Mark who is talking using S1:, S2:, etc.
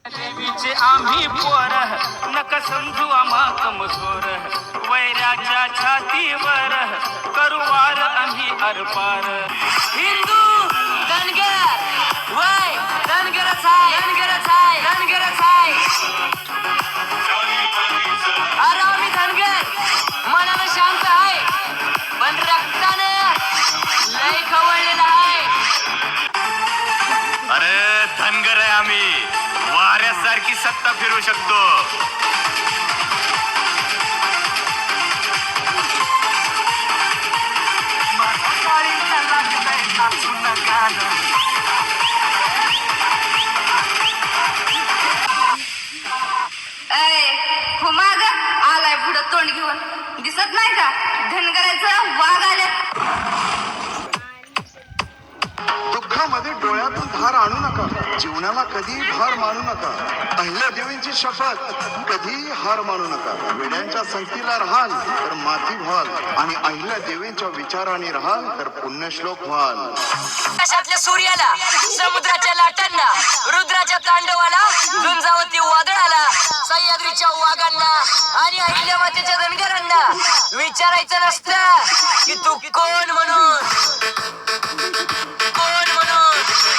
S1: देवीचे आम्ही पोर नक समजू आम्हा कमजोर वैराच्या छातीवर करू वार आम्ही अरपार
S2: हिंदू धनगर वय धनगरच आहे धनगरच आहे धनगरच आहे अरे आम्ही धनगर मनानं शांत आहे पण रक्तानं लय खवळलेला आहे.
S3: अरे धनगर आहे आम्ही वाऱ्यासारखी सत्ता फिरू शकतो.
S4: माग आलाय पुढं तोंड घेऊन दिसत नाही का धनगराचं वाघ आल्या.
S5: दुःखामध्ये डोळ्यातून धार आणू नका. जीवनाला कधी हार मानू नका. अहिल्यादेवींची शपथ कधी हार मानू नका. वेड्यांच्या संगतीला राहाल तर माती व्हाल आणि अहिल्यादेवींच्या विचाराने राहाल तर पुण्यश्लोक व्हाल.
S2: आकाशातल्या सूर्याला समुद्राच्या लाटांना रुद्राच्या तांडवाला झुंजावती वादळाला सह्याद्रीच्या वाघांना आणि अहिल्यामातेच्या धनगरांना विचारायचं नसतं की तू कोण म्हणून.